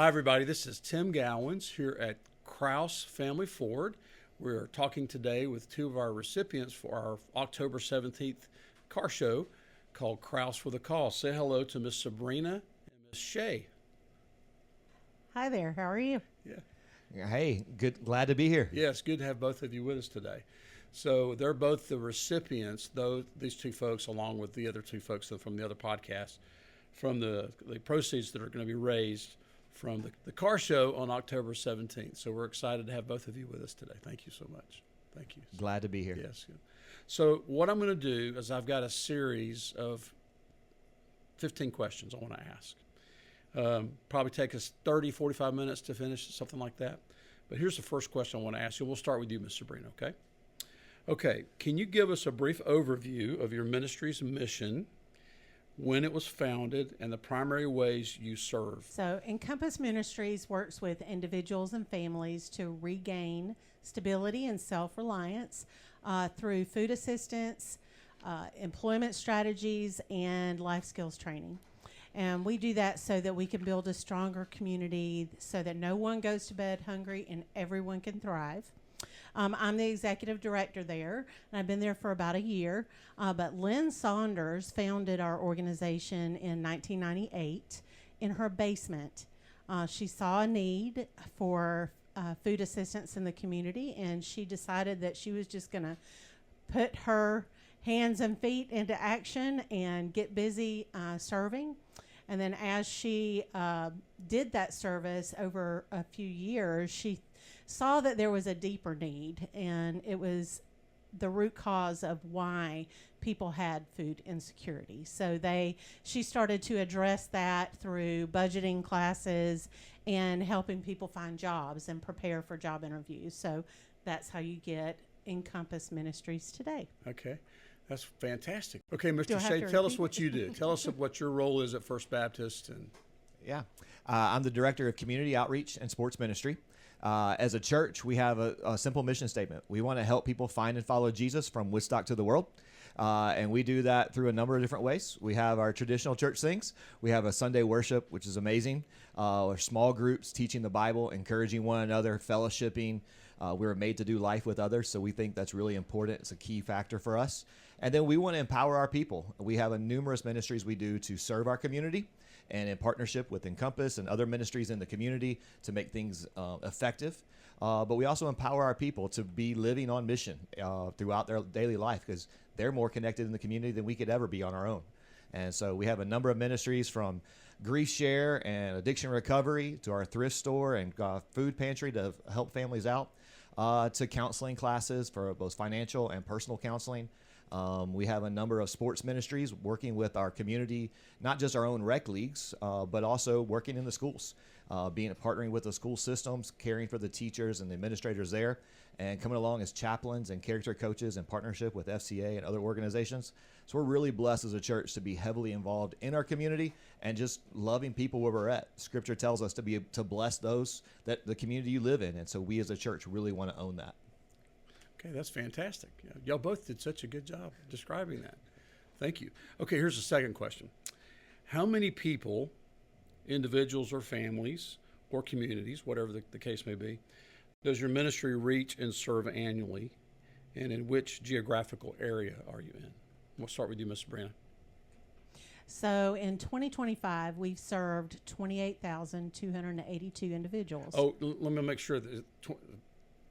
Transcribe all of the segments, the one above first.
Hi, everybody. This is Tim Gowans here at Krause Family Ford. We're talking today with two of our recipients for our October 17th car show called Krause For A Cause. Say hello to Miss Sabrina and Miss Shea. Hi there. How are you? Yeah. Hey, good. Glad to be here. Yes, good to have both of you with us today. So they're both the recipients, though these two folks, along with the other two folks from the other podcast, from the proceeds that are going to be raised from the car show on October 17th. So we're excited to have both of you with us today. Thank you so much. Thank you. Glad to be here. Yes. So what I'm going to do is I've got a series of 15 questions I want to ask. Probably take us 30, 45 minutes to finish, something like that. But here's the first question I want to ask you. We'll start with you, Ms. Sabrina, okay? Okay, can you give us a brief overview of your ministry's mission, when it was founded, and the primary ways you serve? So, Encompass Ministries works with individuals and families to regain stability and self-reliance through food assistance, employment strategies, and life skills training. And we do that so that we can build a stronger community so that no one goes to bed hungry and everyone can thrive. I'm the executive director there, and I've been there for about a year. But Lynn Saunders founded our organization in 1998 in her basement. She saw a need for food assistance in the community, and she decided that she was just going to put her hands and feet into action and get busy serving. And then as she did that service over a few years, she saw that there was a deeper need, and it was the root cause of why people had food insecurity. So she started to address that through budgeting classes and helping people find jobs and prepare for job interviews. So that's how you get Encompass Ministries today. Okay. That's fantastic. Okay, Mr. Shea, tell us what you do. Tell us what your role is at First Baptist. Yeah. I'm the director of community outreach and sports ministry. As a church, we have a simple mission statement. We want to help people find and follow Jesus from Woodstock to the world. And we do that through a number of different ways. We have our traditional church things. We have a Sunday worship, which is amazing. Our small groups teaching the Bible, encouraging one another, fellowshipping. We're made to do life with others, so we think that's really important. It's a key factor for us. And then we want to empower our people. We have numerous ministries we do to serve our community, and in partnership with Encompass and other ministries in the community to make things effective. But we also empower our people to be living on mission throughout their daily life, because they're more connected in the community than we could ever be on our own. And so we have a number of ministries, from grief share and addiction recovery to our thrift store and food pantry to help families out, to counseling classes for both financial and personal counseling. We have a number of sports ministries working with our community, not just our own rec leagues, but also working in the schools, partnering with the school systems, caring for the teachers and the administrators there, and coming along as chaplains and character coaches in partnership with FCA and other organizations. So we're really blessed as a church to be heavily involved in our community and just loving people where we're at. Scripture tells us to bless those that the community you live in, and so we as a church really want to own that. Okay, that's fantastic. Y'all both did such a good job describing that. Thank you. Okay, here's the second question. How many people, individuals or families or communities, whatever the case may be, does your ministry reach and serve annually, and in which geographical area are you in? We'll start with you, Ms. Sabrina. So in 2025, we've served 28,282 individuals. Oh, let me make sure that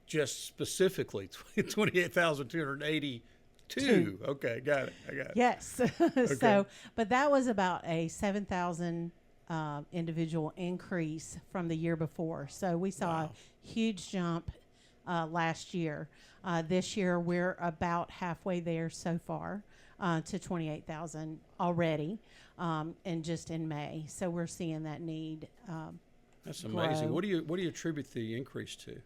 just specifically 28,282. Okay, got it. I got it. Yes. Okay. So, but that was about a 7,000 individual increase from the year before. So we saw a huge jump last year. This year, we're about halfway there so far to 28,000 already, and just in May. So we're seeing that need. That's amazing. Grow. What do you attribute the increase to?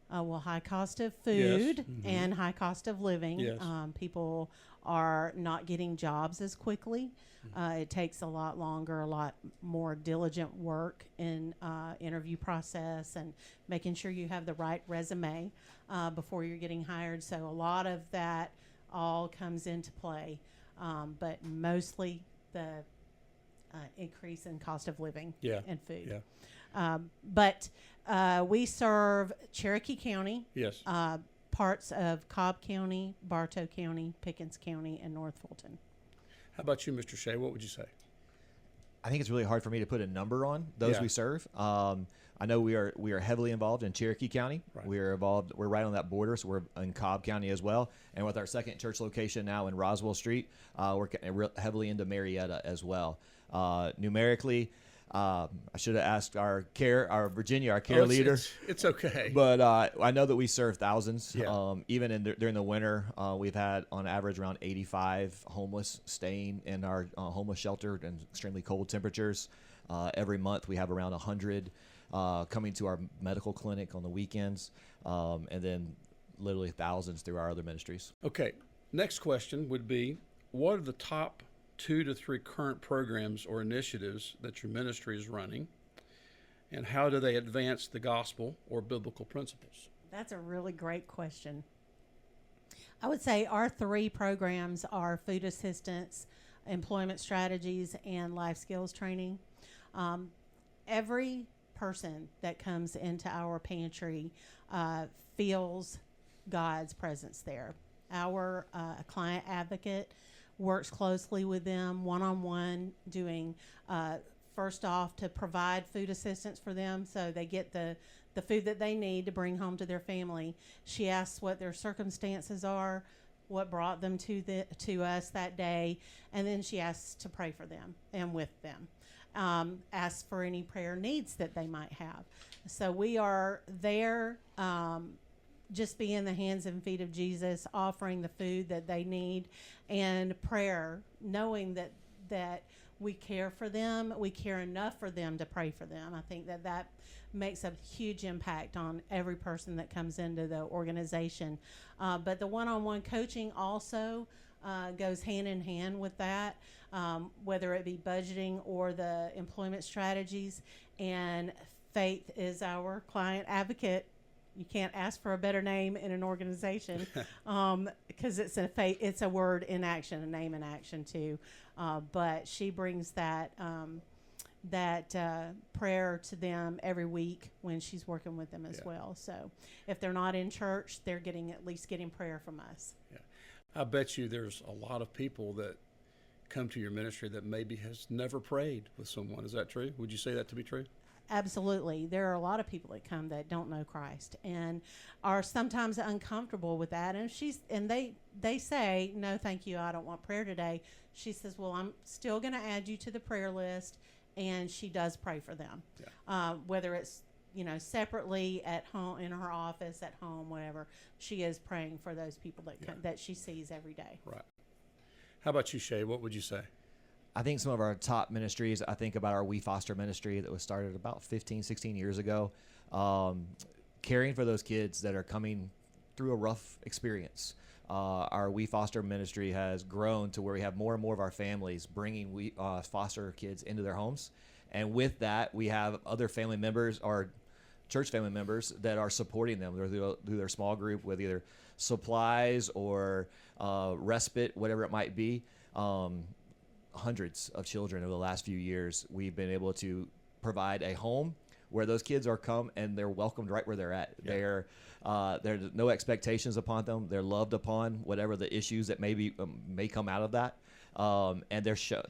Well, high cost of food, Yes. Mm-hmm. and high cost of living. Yes. People are not getting jobs as quickly. It takes a lot longer, a lot more diligent work in interview process and making sure you have the right resume before you're getting hired. So a lot of that all comes into play, but mostly the increase in cost of living and food. Yeah. But we serve Cherokee County, Yes. parts of Cobb County, Bartow County, Pickens County, and North Fulton. How about you, Mr. Shea? What would you say? I think it's really hard for me to put a number on those Yeah. we serve. I know we are heavily involved in Cherokee County. Right. We're involved. We're right on that border, so we're in Cobb County as well. And with our second church location now in Roswell Street, we're heavily into Marietta as well. Numerically, I should have asked our Virginia, our care leader. It's okay. But I know that we serve thousands. Yeah. Even during the winter, we've had on average around 85 homeless staying in our homeless shelter in extremely cold temperatures. Every month we have around 100 coming to our medical clinic on the weekends, and then literally thousands through our other ministries. Okay. Next question would be, what are the top 2 to 3 current programs or initiatives that your ministry is running, and how do they advance the gospel or biblical principles? That's a really great question. I would say our 3 programs are food assistance, employment strategies, and life skills training. Every person that comes into our pantry feels God's presence there. Our client advocate works closely with them one-on-one, doing first off to provide food assistance for them so they get the food that they need to bring home to their family. She asks what their circumstances are, what brought them to us that day, and then she asks to pray for them and with them. Asks for any prayer needs that they might have. So we are there, just being the hands and feet of Jesus, offering the food that they need, and prayer, knowing that we care for them, we care enough for them to pray for them. I think that makes a huge impact on every person that comes into the organization. But the one-on-one coaching also goes hand in hand with that, whether it be budgeting or the employment strategies. And Faith is our client advocate. You can't ask for a better name in an organization, because it's a word in action, a name in action too. But she brings that prayer to them every week when she's working with them as well. So if they're not in church, they're at least getting prayer from us. Yeah. I bet you there's a lot of people that come to your ministry that maybe has never prayed with someone. Is that true? Would you say that to be true? Absolutely. There are a lot of people that come that don't know Christ and are sometimes uncomfortable with that. And they say, no, thank you, I don't want prayer today. She says, well, I'm still going to add you to the prayer list. And she does pray for them, whether it's, separately at home, in her office, at home, whatever. She is praying for those people that she sees every day. Right. How about you, Shea? What would you say? I think some of our top ministries, I think about our We Foster ministry that was started about 15, 16 years ago, caring for those kids that are coming through a rough experience. Our We Foster ministry has grown to where we have more and more of our families bringing foster kids into their homes. And with that, we have other family members or church family members that are supporting them through their small group with either supplies or respite, whatever it might be. Hundreds of children over the last few years, we've been able to provide a home where those kids are come and they're welcomed right where they're at. Yeah. There's no expectations upon them. They're loved upon, whatever the issues that may come out of that. And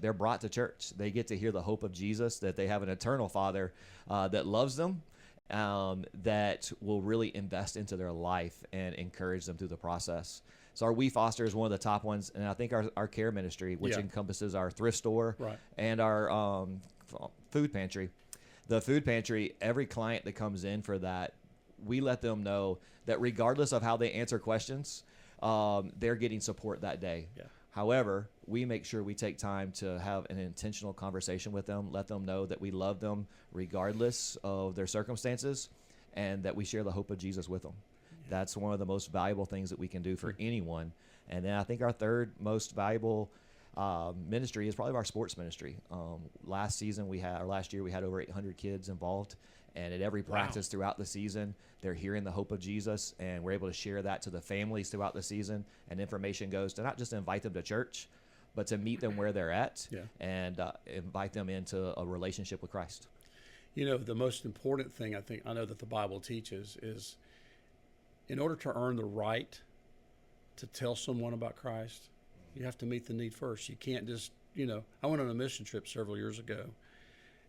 they're brought to church. They get to hear the hope of Jesus, that they have an eternal Father that loves them, that will really invest into their life and encourage them through the process. So our We Foster is one of the top ones, and I think our care ministry, which encompasses our thrift store and our food pantry. The food pantry, every client that comes in for that, we let them know that regardless of how they answer questions, they're getting support that day. Yeah. However, we make sure we take time to have an intentional conversation with them, let them know that we love them regardless of their circumstances, and that we share the hope of Jesus with them. That's one of the most valuable things that we can do for anyone. And then I think our third most valuable ministry is probably our sports ministry. Last year we had over 800 kids involved, and at every practice throughout the season, they're hearing the hope of Jesus, and we're able to share that to the families throughout the season. And information goes to not just invite them to church, but to meet them where they're at and invite them into a relationship with Christ. The most important thing I know that the Bible teaches is, in order to earn the right to tell someone about Christ, you have to meet the need first. You can't just, I went on a mission trip several years ago,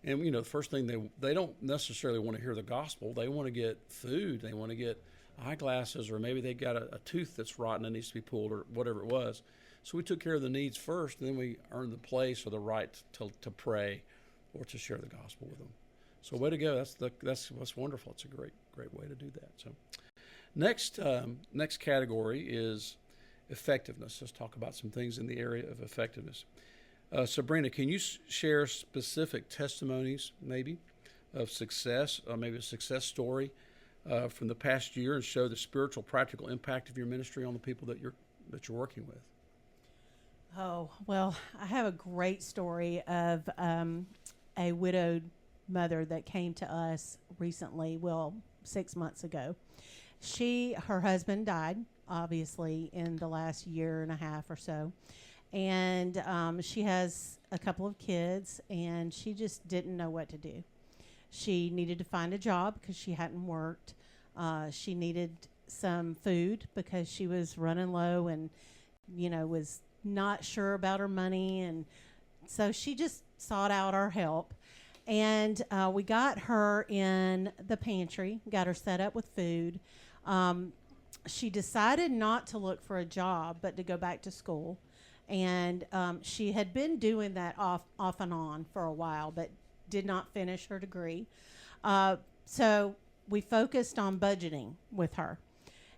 and the first thing they don't necessarily want to hear the gospel. They want to get food. They want to get eyeglasses, or maybe they got a tooth that's rotten and needs to be pulled, or whatever it was. So we took care of the needs first, and then we earned the place or the right to pray or to share the gospel with them. So way to go. That's what's wonderful. It's a great way to do that. So next category is effectiveness. Let's talk about some things in the area of effectiveness. Sabrina, can you share specific testimonies, maybe, of success, maybe a success story from the past year, and show the spiritual, practical impact of your ministry on the people that you're working with? Oh, well, I have a great story of a widowed mother that came to us recently, 6 months ago. Her husband died, obviously, in the last year and a half or so. And she has a couple of kids, and she just didn't know what to do. She needed to find a job because she hadn't worked. She needed some food because she was running low and, was not sure about her money. And so she just sought out our help. And we got her in the pantry, got her set up with food. She decided not to look for a job, but to go back to school. And she had been doing that off and on for a while, but did not finish her degree. So we focused on budgeting with her.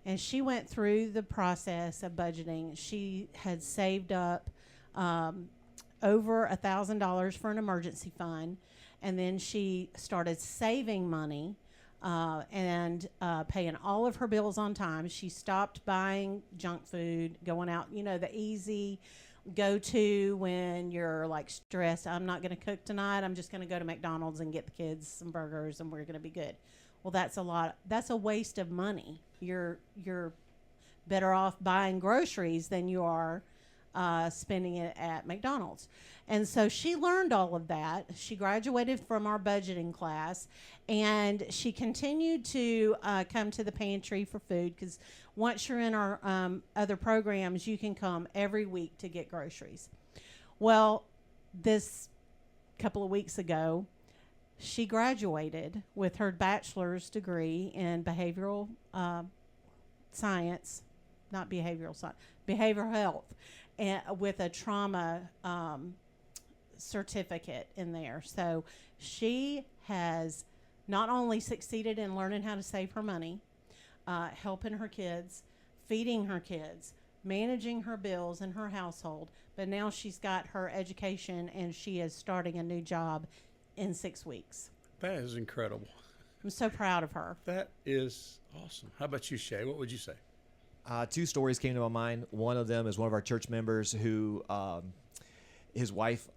And she went through the process of budgeting. She had saved up over $1,000 for an emergency fund. And then she started saving money and paying all of her bills on time. She stopped buying junk food, going out, the easy go-to when you're like stressed. I'm not going to cook tonight. I'm just going to go to McDonald's and get the kids some burgers and we're going to be good. Well, that's a waste of money. You're better off buying groceries than you are spending it at McDonald's. And so she learned all of that. She graduated from our budgeting class, and she continued to come to the pantry for food, because once you're in our other programs, you can come every week to get groceries. Well, this couple of weeks ago, she graduated with her bachelor's degree in behavioral science, not behavioral science, behavioral health, and with a trauma certificate in there. So she has not only succeeded in learning how to save her money, helping her kids, feeding her kids, managing her bills in her household, but now she's got her education and she is starting a new job in 6 weeks. That is incredible. I'm so proud of her. That is awesome. How about you, Shea? What would you say? Two stories came to my mind. One of them is one of our church members who his wife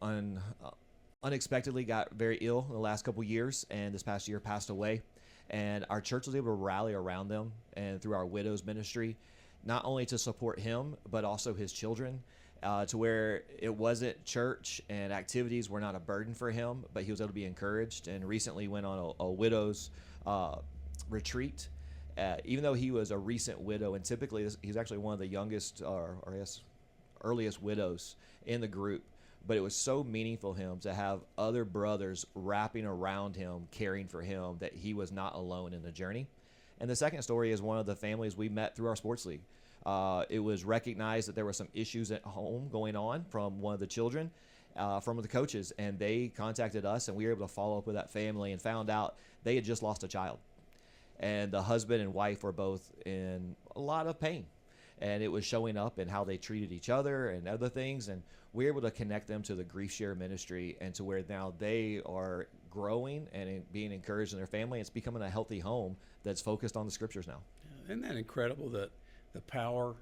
unexpectedly got very ill in the last couple years, and this past year passed away. And our church was able to rally around them, and through our widows ministry, not only to support him, but also his children, to where it wasn't church and activities were not a burden for him, but he was able to be encouraged, and recently went on a widows retreat. Even though he was a recent widow, and typically he's actually one of the youngest, or I guess earliest widows in the group, but it was so meaningful to him to have other brothers wrapping around him, caring for him, that he was not alone in the journey. And the second story is one of the families we met through our sports league. It was recognized that there were some issues at home going on from one of the children, from the coaches, and they contacted us, and we were able to follow up with that family and found out they had just lost a child. And the husband and wife were both in a lot of pain. And it was showing up in how they treated each other and other things. And we were able to connect them to the Grief Share ministry, and to where now they are growing and being encouraged in their family. It's becoming a healthy home that's focused on the scriptures now. Isn't that incredible, that the power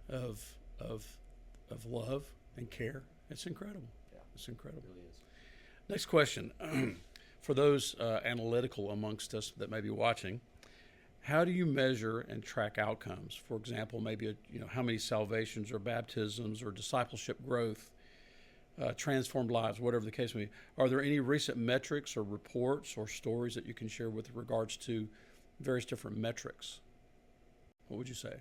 of love and care? It's incredible. Yeah. It's incredible. It really is. Next question. For those analytical amongst us that may be watching, how do you measure and track outcomes? For example, maybe how many salvations or baptisms or discipleship growth transformed lives, whatever the case may be. Are there any recent metrics or reports or stories that you can share with regards to various different metrics? What would you say?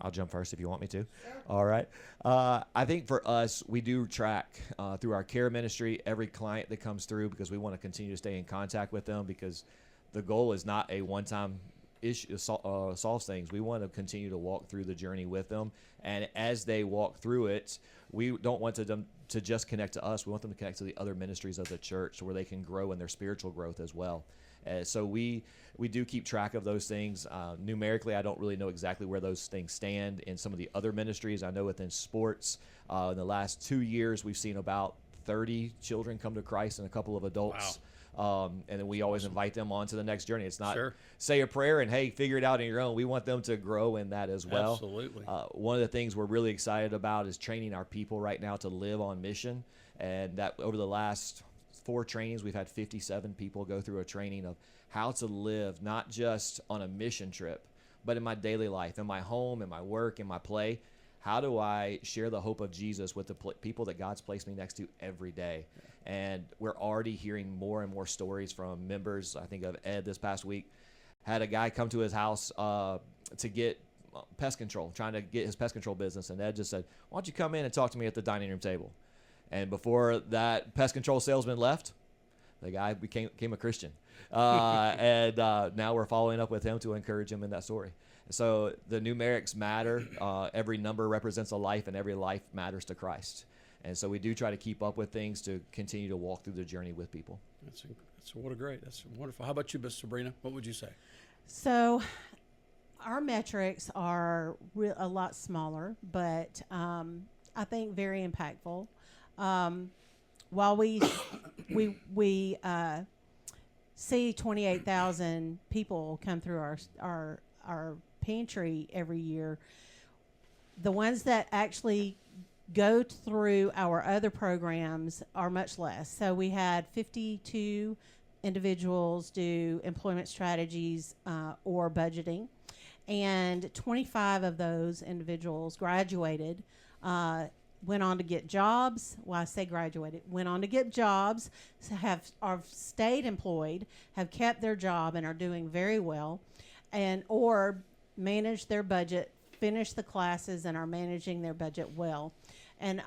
I'll jump first if you want me to. All right. I think for us, we do track through our care ministry every client that comes through, because we want to continue to stay in contact with them, because the goal is not a one-time issue solve things. We want to continue to walk through the journey with them, and as they walk through it, we don't want them to just connect to us. We want them to connect to the other ministries of the church, where they can grow in their spiritual growth as well. So we do keep track of those things. Numerically, I don't really know exactly where those things stand in some of the other ministries. I know within sports, in the last 2 years, we've seen about 30 children come to Christ and a couple of adults. Wow. And then we always invite them on to the next journey. It's not say a prayer and, hey, figure it out on your own. We want them to grow in that as well. Absolutely. One of the things we're really excited about is training our people right now to live on mission. And that over the last 4 trainings, we've had 57 people go through a training of how to live, not just on a mission trip, but in my daily life, in my home, in my work, in my play. How do I share the hope of Jesus with the people that God's placed me next to every day? And we're already hearing more and more stories from members. I think of Ed this past week, had a guy come to his house to get pest control, trying to get his pest control business. And Ed just said, why don't you come in and talk to me at the dining room table? And before that pest control salesman left, the guy became a Christian. And now we're following up with him to encourage him in that story. So the numerics matter. Every number represents a life, and every life matters to Christ. And so we do try to keep up with things to continue to walk through the journey with people. That's wonderful. How about you, Miss Sabrina? What would you say? So our metrics are a lot smaller, but I think very impactful. While we see 28,000 people come through our pantry every year, the ones that actually go through our other programs are much less. So we had 52 individuals do employment strategies or budgeting, and 25 of those individuals graduated, went on to get jobs. Well, I say graduated, went on to get jobs, are stayed employed, have kept their job and are doing very well, and or managed their budget, finished the classes and are managing their budget well. And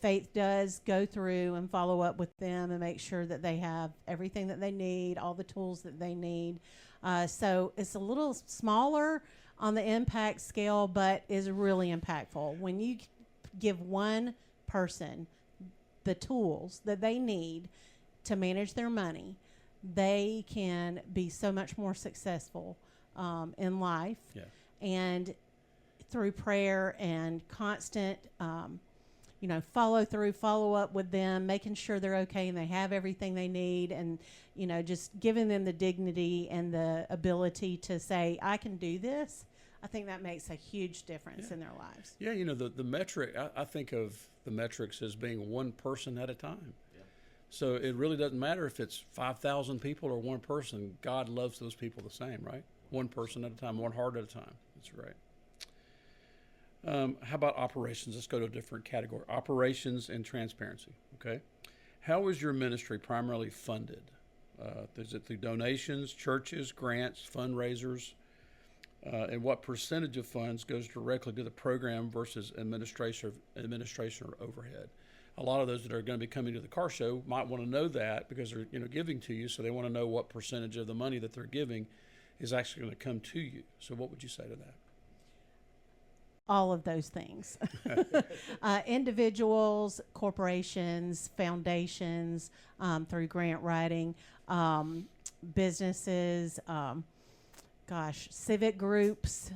Faith does go through and follow up with them and make sure that they have everything that they need, all the tools that they need. So it's a little smaller on the impact scale, but is really impactful. When you give one person the tools that they need to manage their money, they can be so much more successful in life. Yeah. And through prayer and constant follow up with them, making sure they're okay and they have everything they need, and just giving them the dignity and the ability to say, I can do this. I think that makes a huge difference in their lives. Yeah, the metric, I think of the metrics as being one person at a time. Yeah. So it really doesn't matter if it's 5,000 people or one person. God loves those people the same, right? One person at a time, one heart at a time. That's right. How about operations? Let's go to a different category. Operations and transparency, okay? How is your ministry primarily funded? Is it through donations, churches, grants, fundraisers? And what percentage of funds goes directly to the program versus administration or overhead? A lot of those that are going to be coming to the car show might want to know that, because they're giving to you, so they want to know what percentage of the money that they're giving is actually going to come to you. So what would you say to that? All of those things. Individuals, corporations, foundations, through grant writing, businesses, civic groups,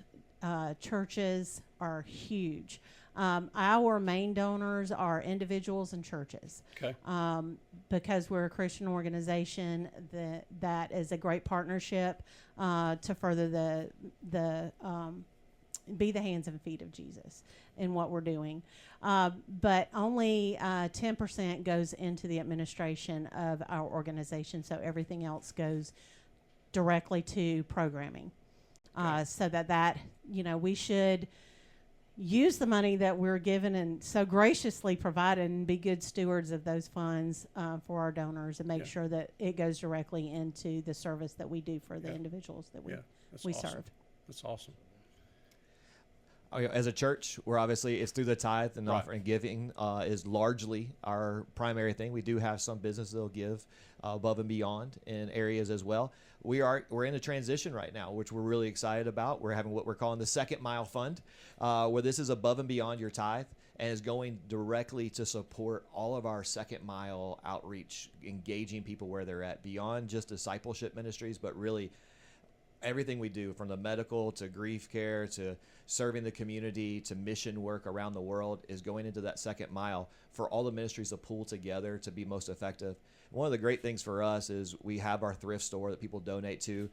churches are huge. Our main donors are individuals and churches. Okay. Because we're a Christian organization, that is a great partnership to further be the hands and feet of Jesus in what we're doing. But only 10% goes into the administration of our organization, so everything else goes directly to programming. So that we should, use the money that we're given and so graciously provided, and be good stewards of those funds for our donors, and make sure that it goes directly into the service that we do for the individuals that we awesome. serve. That's awesome. As a church, we're obviously, it's through the tithe and offering. Giving is largely our primary thing. We do have some businesses that'll give above and beyond in areas as well. We're in a transition right now, which we're really excited about. We're having what we're calling the Second Mile Fund, where this is above and beyond your tithe and is going directly to support all of our second mile outreach, engaging people where they're at, beyond just discipleship ministries, but really everything we do, from the medical to grief care to serving the community to mission work around the world, is going into that second mile for all the ministries to pull together to be most effective. One of the great things for us is we have our thrift store that people donate to.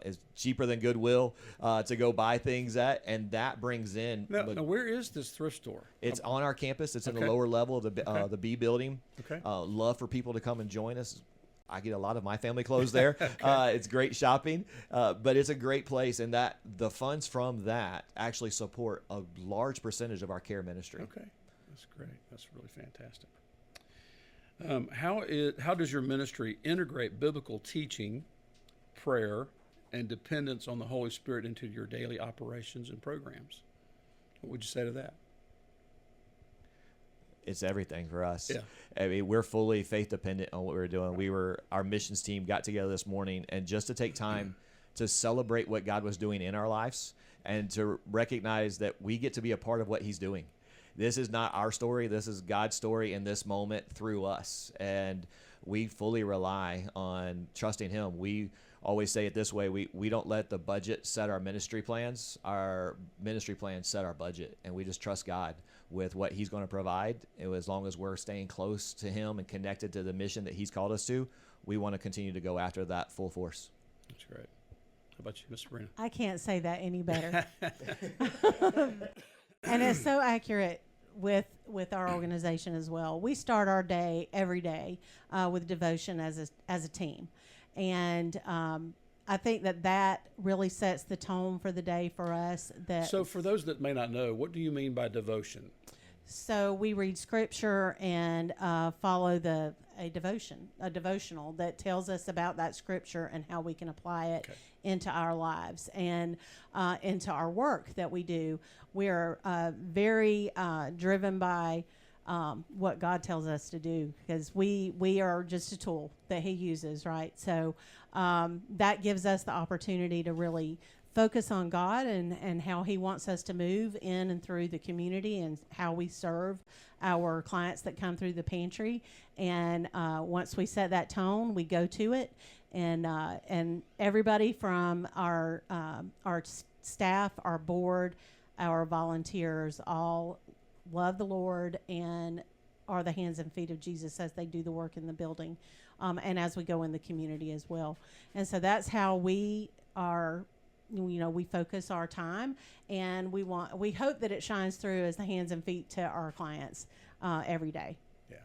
It's cheaper than Goodwill to go buy things at, and that brings in. Now, where is this thrift store? It's on our campus. It's in the lower level of the B building. Okay. Love for people to come and join us. I get a lot of my family clothes there. It's great shopping, but it's a great place, and that the funds from that actually support a large percentage of our care ministry. Okay, that's great. That's really fantastic. How does your ministry integrate biblical teaching, prayer, and dependence on the Holy Spirit into your daily operations and programs? What would you say to that? It's everything for us. Yeah. I mean, we're fully faith dependent on what we're doing. Our missions team got together this morning, and just to take time to celebrate what God was doing in our lives and to recognize that we get to be a part of what He's doing. This is not our story. This is God's story in this moment through us. And we fully rely on trusting Him. We always say it this way: we don't let the budget set our ministry plans. Our ministry plans set our budget, and we just trust God with what He's going to provide. And as long as we're staying close to Him and connected to the mission that He's called us to, we want to continue to go after that full force. That's great. How about you, Miss Sabrina? I can't say that any better. And it's so accurate with our organization as well. We start our day every day with devotion as a team, and I think that really sets the tone for the day for us. So for those that may not know, what do you mean by devotion? So we read scripture and follow a devotional that tells us about that scripture and how we can apply it into our lives and into our work that we do. We're very driven by what God tells us to do, because we are just a tool that He uses, right? So that gives us the opportunity to really focus on God and how He wants us to move in and through the community, and how we serve our clients that come through the pantry. And once we set that tone, we go to it, and everybody from our staff, our board, our volunteers, all love the Lord and are the hands and feet of Jesus as they do the work in the building, and as we go in the community as well. And so that's how we are. We focus our time, and we hope that it shines through as the hands and feet to our clients every day. Yeah.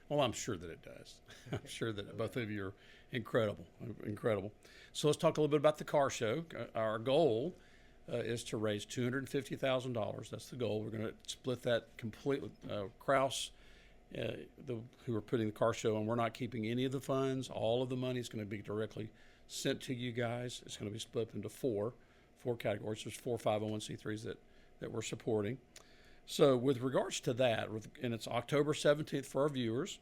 Well, I'm sure that it does. I'm sure that both of you are incredible. So let's talk a little bit about the car show. Our goal is to raise $250,000. That's the goal. We're going to split that completely. Krause, who are putting the car show on, we're not keeping any of the funds. All of the money is going to be directly sent to you guys. It's going to be split into four categories. There's 4 501c3s that we're supporting. So with regards to that, and it's October 17th for our viewers,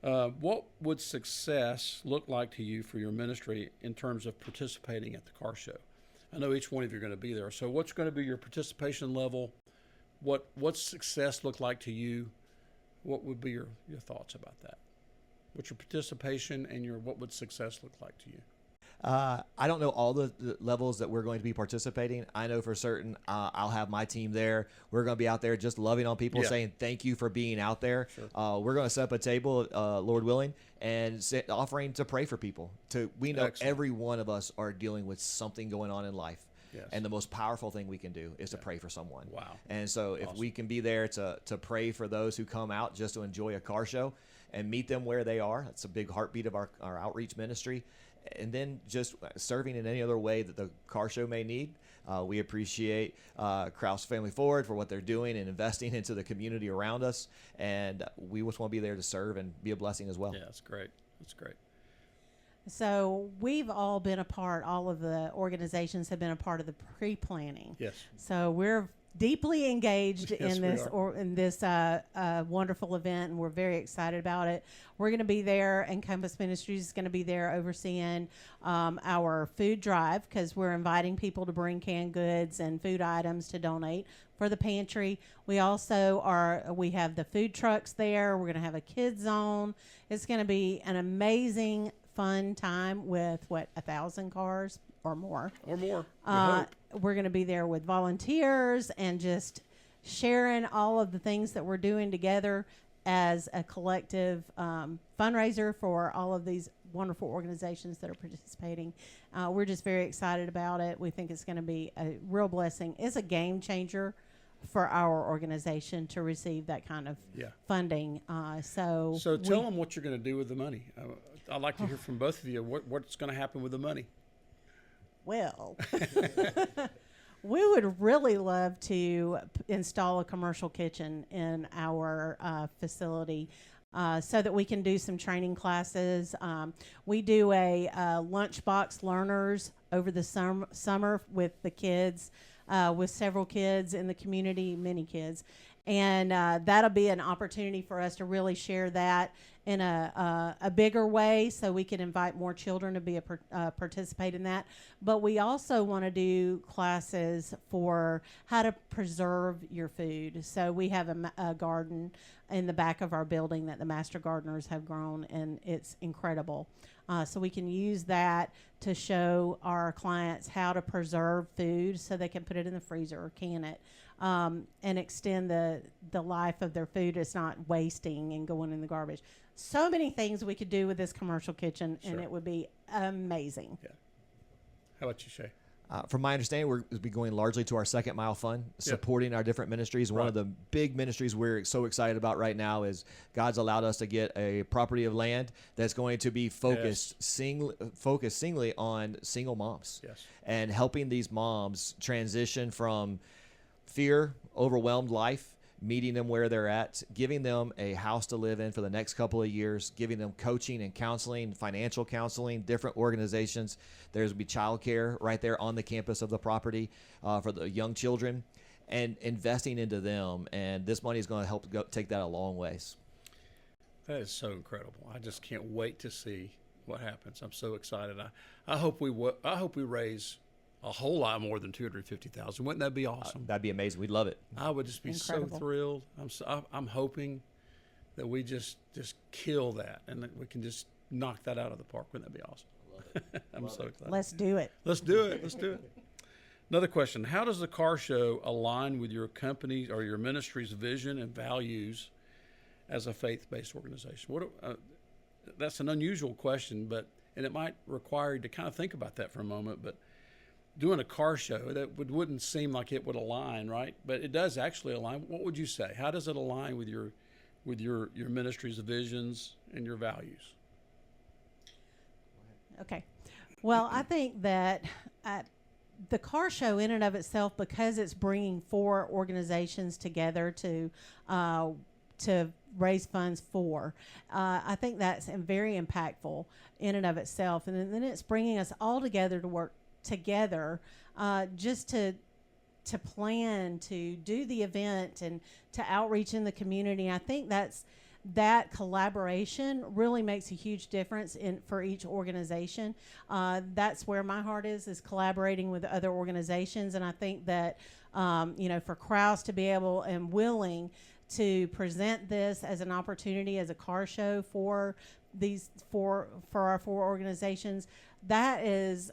what would success look like to you for your ministry in terms of participating at the car show? I know each one of you are going to be there. So what's going to be your participation level? What's success look like to you? What would be your thoughts about that? What's your participation and what would success look like to you? I don't know all the levels that we're going to be participating. I know for certain I'll have my team there. We're going to be out there just loving on people, saying thank you for being out there. Sure. We're going to set up a table, Lord willing, and offering to pray for people. We know every one of us are dealing with something going on in life. Yes. And the most powerful thing we can do is to pray for someone. Wow. And so if we can be there to pray for those who come out just to enjoy a car show and meet them where they are, that's a big heartbeat of our outreach ministry. and then just serving in any other way that the car show may need. We appreciate Krause Family Forward for what they're doing and investing into the community around us, and we just want to be there to serve and be a blessing as well. Yeah, that's great. That's great. So we've all been a part, all of the organizations have been a part of the pre-planning. Yes. So we're deeply engaged Yes, in we this are. in this wonderful event, and we're very excited about it. We're going to be there, and Compass Ministries is going to be there overseeing our food drive, because we're inviting people to bring canned goods and food items to donate for the pantry. We also we have the food trucks there. We're going to have a kids zone. It's going to be an amazing, fun time with 1,000 cars or more. Or more. We hope. We're going to be there with volunteers and just sharing all of the things that we're doing together as a collective fundraiser for all of these wonderful organizations that are participating. We're just very excited about it. We think it's going to be a real blessing. It's a game changer for our organization to receive that kind of funding. So tell them what you're going to do with the money. I'd like to hear from both of you what's going to happen with the money. Well, we would really love to install a commercial kitchen in our facility so that we can do some training classes. We do a lunchbox learners over the summer with the kids, with several kids in the community, many kids. And that'll be an opportunity for us to really share that in a bigger way, so we can invite more children to be participate in that. But we also want to do classes for how to preserve your food. So we have a garden in the back of our building that the master gardeners have grown, and it's incredible. So we can use that to show our clients how to preserve food so they can put it in the freezer or can it. And extend the life of their food. It's not wasting and going in the garbage. So many things we could do with this commercial kitchen, and it would be amazing. Yeah. How about you, Shea? From my understanding, we'll be going largely to our Second Mile Fund, supporting our different ministries. One of the big ministries we're so excited about right now is God's allowed us to get a property of land that's going to be focused singly on single moms, and helping these moms transition from fear, overwhelmed life, meeting them where they're at, giving them a house to live in for the next couple of years, giving them coaching and counseling, financial counseling, different organizations. There's be childcare right there on the campus of the property for the young children, and investing into them. And this money is going to help take that a long ways. That is so incredible. I just can't wait to see what happens. I'm so excited. I hope we raise a whole lot more than $250,000. Wouldn't that be awesome? That'd be amazing. We'd love it. I would just be so thrilled. I'm hoping that we just kill that, and that we can just knock that out of the park. Wouldn't that be awesome? I'm so excited. Let's do it. Let's do it. Let's do it. Another question: how does the car show align with your company or your ministry's vision and values as a faith-based organization? That's an unusual question, and it might require you to kind of think about that for a moment, but doing a car show, that wouldn't seem like it would align, right? But it does actually align. What would you say? How does it align with your ministry's visions and your values? Okay. Well, I think that the car show in and of itself, because it's bringing 4 organizations together to raise funds for, I think that's very impactful in and of itself. And then it's bringing us all together to work together, just to plan to do the event and to outreach in the community. I think that collaboration really makes a huge difference for each organization. That's where my heart is collaborating with other organizations. And I think that for Krause to be able and willing to present this as an opportunity as a car show for our 4 organizations, that is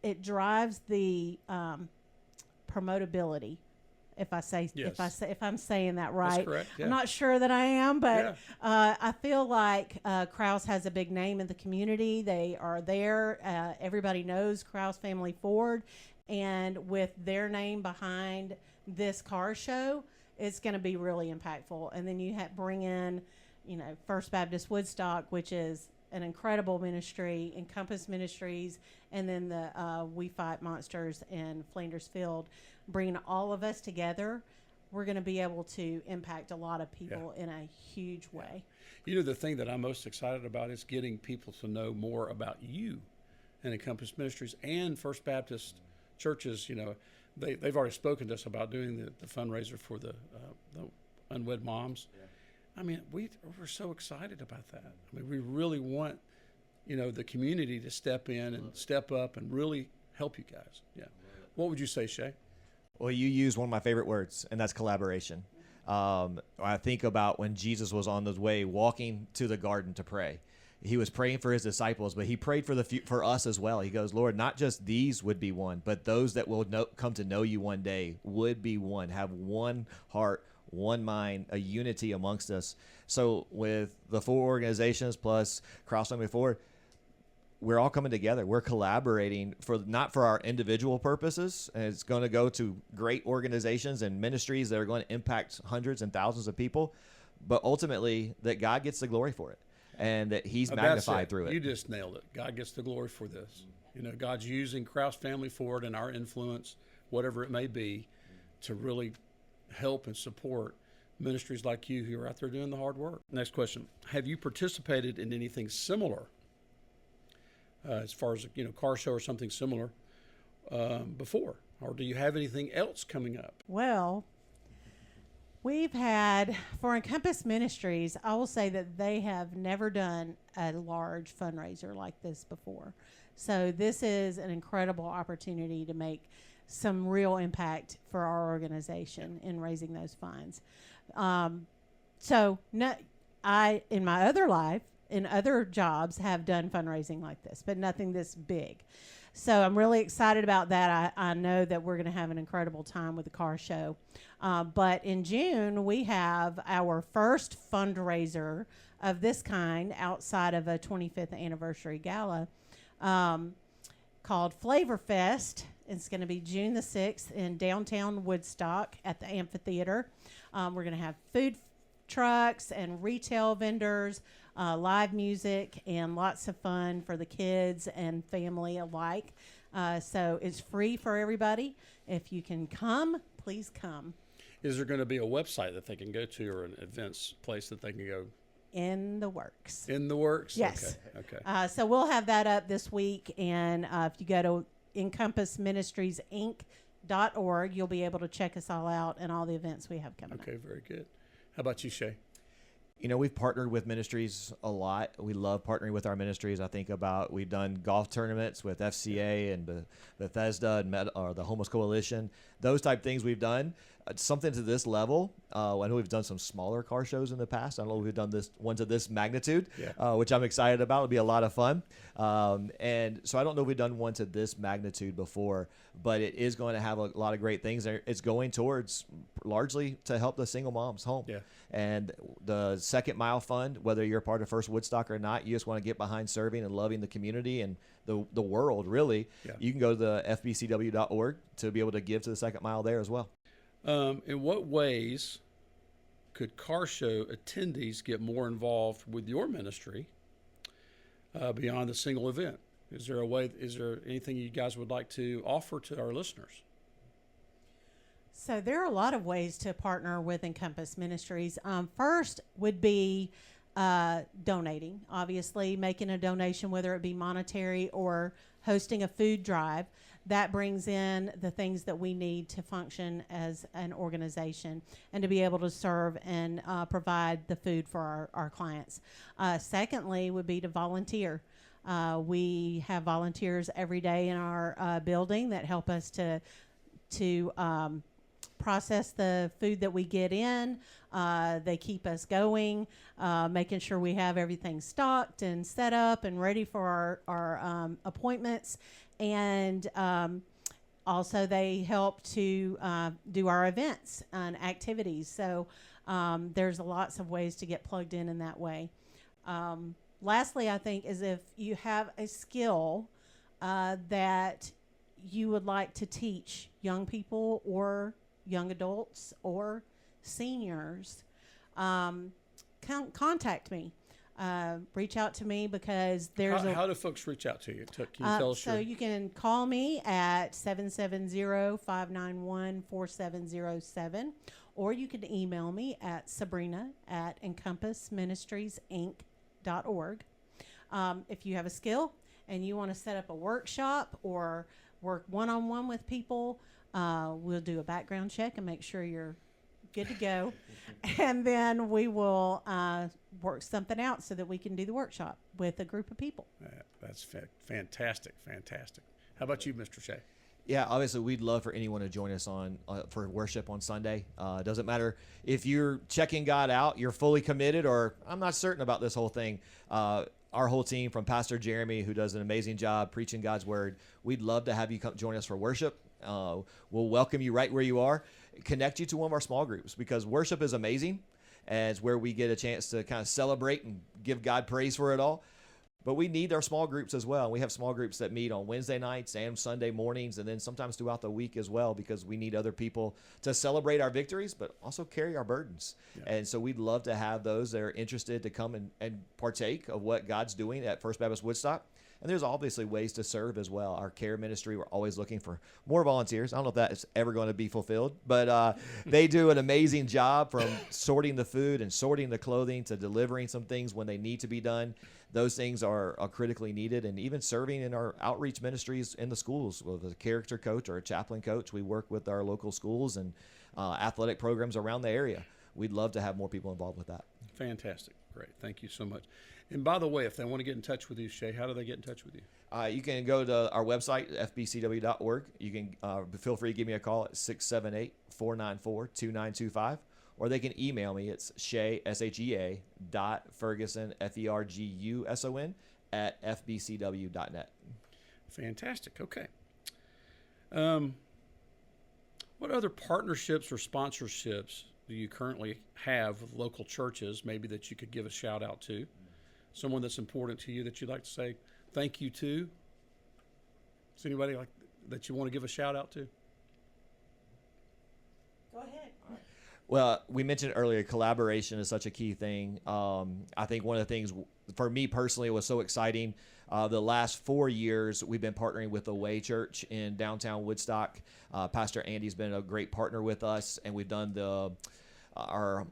it drives the promotability. If I'm saying that right. That's correct, yeah. I'm not sure that I am, but I feel like Krause has a big name in the community. They are there. Everybody knows Krause Family Forward, and with their name behind this car show, it's going to be really impactful. And then you bring in, First Baptist Woodstock, which is an incredible ministry, Encompass Ministries, and then the We Fight Monsters in Flinders Field, bringing all of us together, we're going to be able to impact a lot of people in a huge way. You know, the thing that I'm most excited about is getting people to know more about you and Encompass Ministries and First Baptist churches. You know, they've already spoken to us about doing the fundraiser for the unwed moms. Yeah. I mean, we're so excited about that. I mean, we really want, you know, the community to step in and step up and really help you guys. Yeah. What would you say, Shea? Well, you used one of my favorite words, and that's collaboration. I think about when Jesus was on his way walking to the garden to pray. He was praying for his disciples, but he prayed for us as well. He goes, Lord, not just these would be one, but those that will come to know you one day would be one, have one heart, one mind, a unity amongst us. So with the 4 organizations plus Krause before, we're all coming together. We're collaborating not for our individual purposes. And it's going to go to great organizations and ministries that are going to impact hundreds and thousands of people, but ultimately that God gets the glory for it and that he's magnified through it. You just nailed it. God gets the glory for this. You know, God's using Krause Family Forward and our influence, whatever it may be, to really help and support ministries like you who are out there doing the hard work. Next question. Have you participated in anything similar, as far as, you know, car show or something similar before? Or do you have anything else coming up? Well, we've had, for Encompass Ministries, I will say that they have never done a large fundraiser like this before. So this is an incredible opportunity to make some real impact for our organization in raising those funds. I, in my other life, in other jobs, have done fundraising like this, but nothing this big. So I'm really excited about that. I know that we're going to have an incredible time with the car show. But in June, we have our first fundraiser of this kind outside of a 25th anniversary gala called Flavor Fest. It's going to be June the 6th in downtown Woodstock at the amphitheater. We're going to have food trucks and retail vendors, live music, and lots of fun for the kids and family alike. So it's free for everybody. If you can come, please come. Is there going to be a website that they can go to or an events place that they can go? In the works. In the works? Yes. Okay. So we'll have that up this week. And if you go to encompassministriesinc.org, you'll be able to check us all out and all the events we have coming up. Okay, very good. How about you, Shea? You know, we've partnered with ministries a lot. We love partnering with our ministries. I think about we've done golf tournaments with FCA and Bethesda and the Homeless Coalition. Those type things we've done. Something to this level. I know we've done some smaller car shows in the past. I don't know if we've done this one to this magnitude, which I'm excited about. It'll be a lot of fun. And so I don't know if we've done one to this magnitude before, but it is going to have a lot of great things. It's going towards largely to help the single moms home. Yeah. And the Second Mile Fund, whether you're a part of First Woodstock or not, you just want to get behind serving and loving the community and the world, really. Yeah. You can go to the fbcw.org to be able to give to the Second Mile there as well. In what ways could car show attendees get more involved with your ministry beyond the single event? Is there anything you guys would like to offer to our listeners? So there are a lot of ways to partner with Encompass Ministries. First would be donating, obviously, making a donation, whether it be monetary or hosting a food drive. That brings in the things that we need to function as an organization and to be able to serve and provide the food for our clients. Secondly would be to volunteer. We have volunteers every day in our building that help us to process the food that we get in. They keep us going, making sure we have everything stocked and set up and ready for our appointments. And also they help to do our events and activities. So there's lots of ways to get plugged in that way. Lastly, I think, is if you have a skill that you would like to teach young people or young adults or seniors, contact me. reach out to me because there's How do folks reach out to you? Can you tell us so you can call me at 770-591-4707, or you can email me at sabrina@encompassministriesinc.org. If you have a skill and you want to set up a workshop or work one-on-one with people, we'll do a background check and make sure you're good to go. And then we will work something out so that we can do the workshop with a group of people. That's fantastic. How about you, Mr. Shea? Yeah, obviously, we'd love for anyone to join us on for worship on Sunday. It doesn't matter if you're checking God out, you're fully committed, or I'm not certain about this whole thing. Our whole team, from Pastor Jeremy, who does an amazing job preaching God's word, we'd love to have you come join us for worship. We'll welcome you right where you are, connect you to one of our small groups, because worship is amazing, and it's where we get a chance to kind of celebrate and give God praise for it all. But we need our small groups as well. We have small groups that meet on Wednesday nights and Sunday mornings, and then sometimes throughout the week as well, because we need other people to celebrate our victories, but also carry our burdens. Yeah. And so we'd love to have those that are interested to come and partake of what God's doing at First Baptist Woodstock. And there's obviously ways to serve as well. Our care ministry, we're always looking for more volunteers. I don't know if that is ever going to be fulfilled, but they do an amazing job, from sorting the food and sorting the clothing to delivering some things when they need to be done. Those things are critically needed. And even serving in our outreach ministries in the schools with a character coach or a chaplain coach. We work with our local schools and athletic programs around the area. We'd love to have more people involved with that. Fantastic. Great. Thank you so much. And by the way, if they want to get in touch with you, Shea, how do they get in touch with you? You can go to our website, fbcw.org. You can feel free to give me a call at 678-494-2925. Or they can email me. It's Shea, S-H-E-A, .Ferguson, F-E-R-G-U-S-O-N, @fbcw.net. Fantastic. Okay. What other partnerships or sponsorships do you currently have with local churches, maybe that you could give a shout out to? Someone that's important to you that you'd like to say thank you to? Is anybody like that you want to give a shout out to? Go ahead. Well, we mentioned earlier, collaboration is such a key thing. I think one of the things for me personally was so exciting. The last 4 years, we've been partnering with the Way Church in downtown Woodstock. Pastor Andy's been a great partner with us, and we've done our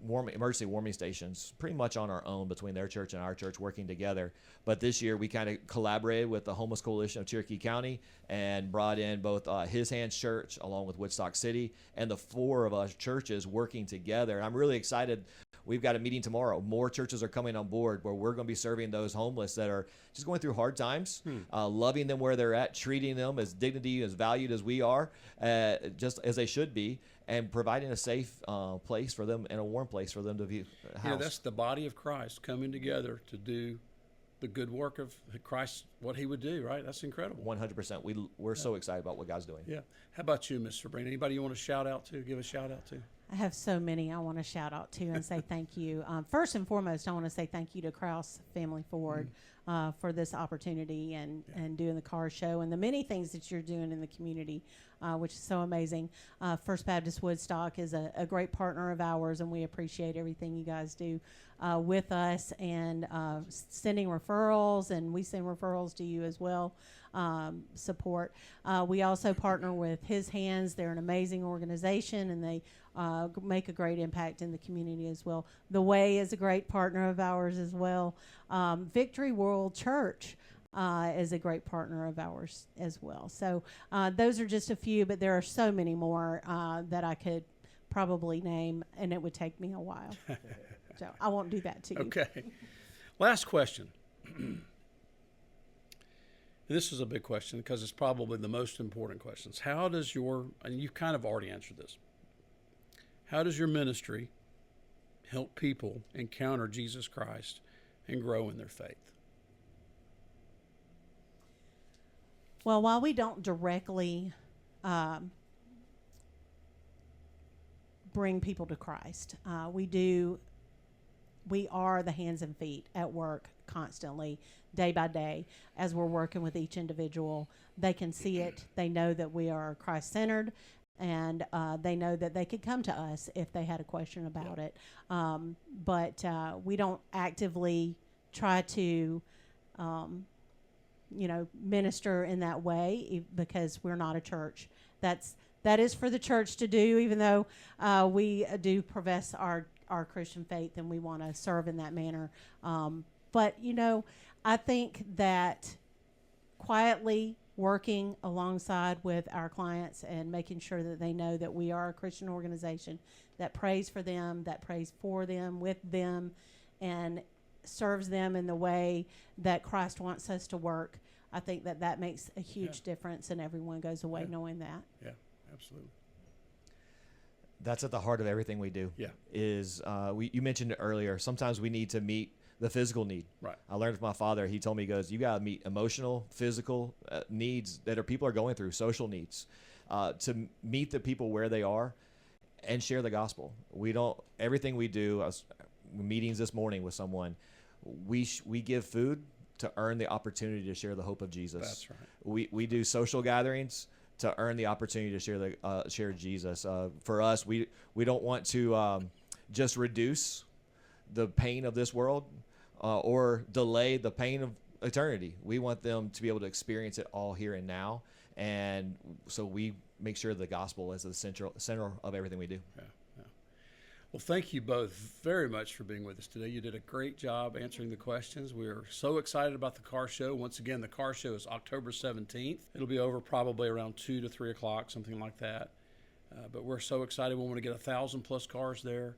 emergency warming stations pretty much on our own between their church and our church, working together. But this year we kind of collaborated with the Homeless Coalition of Cherokee County and brought in both His Hands Church along with Woodstock City, and the 4 of us churches working together. And I'm really excited. We've got a meeting tomorrow. More churches are coming on board where we're going to be serving those homeless that are just going through hard times, loving them where they're at, treating them as dignity, as valued as we are, just as they should be, and providing a safe place for them and a warm place for them to be housed. Yeah, that's the body of Christ coming together to do the good work of Christ, what he would do, right? That's incredible. 100%. We're so excited about what God's doing. Yeah. How about you, Miss Sabrina? Anybody you want to shout out to, give a shout out to? I have so many I want to shout out to and say thank you. First and foremost, I want to say thank you to Krause Family Ford for this opportunity and doing the car show and the many things that you're doing in the community, which is so amazing. First Baptist Woodstock is a great partner of ours, and we appreciate everything you guys do with us, and sending referrals, and we send referrals to you as well. Support. We also partner with His Hands. They're an amazing organization, and they make a great impact in the community as well. The Way is a great partner of ours as well. Victory World Church is a great partner of ours as well. So those are just a few, but there are so many more that I could probably name, and it would take me a while. So I won't do that to you. Okay. Last question. This is a big question because it's probably the most important questions. How does and you've kind of already answered this, how does your ministry help people encounter Jesus Christ and grow in their faith? Well, while we don't directly bring people to Christ, we are the hands and feet at work constantly, day by day, as we're working with each individual. They can see it. They know that we are Christ-centered, and they know that they could come to us if they had a question about it. But we don't actively try to, minister in that way because we're not a church. That is for the church to do, even though we do profess our Christian faith and we want to serve in that manner. But, I think that quietly working alongside with our clients and making sure that they know that we are a Christian organization that prays for them, that prays for them, with them, and serves them in the way that Christ wants us to work. I think that makes a huge difference, and everyone goes away knowing that. Yeah, absolutely. That's at the heart of everything we do. Yeah. You mentioned it earlier. Sometimes we need to meet the physical need. Right. I learned from my father. He told me, he goes, you got to meet emotional, physical needs that people are going through, social needs, to meet the people where they are and share the gospel. Everything we do, meetings this morning with someone, we give food to earn the opportunity to share the hope of Jesus. That's right. We do social gatherings to earn the opportunity to share Jesus. For us, we don't want to just reduce the pain of this world or delay the pain of eternity. We want them to be able to experience it all here and now, and so we make sure the gospel is the center of everything we do. Yeah. Well, thank you both very much for being with us today. You did a great job answering the questions. We're so excited about the car show. Once again, the car show is October 17th. It'll be over probably around 2 to 3 o'clock, something like that. But we're so excited. We want to get 1,000+ cars there.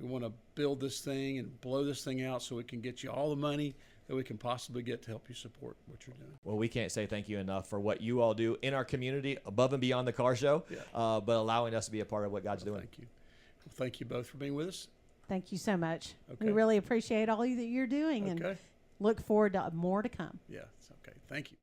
We want to build this thing and blow this thing out so we can get you all the money that we can possibly get to help you support what you're doing. Well, we can't say thank you enough for what you all do in our community above and beyond the car show, but allowing us to be a part of what God's doing. Thank you. Well, thank you both for being with us. Thank you so much. Okay. We really appreciate all that you're doing and look forward to more to come. Yeah, it's okay. Thank you.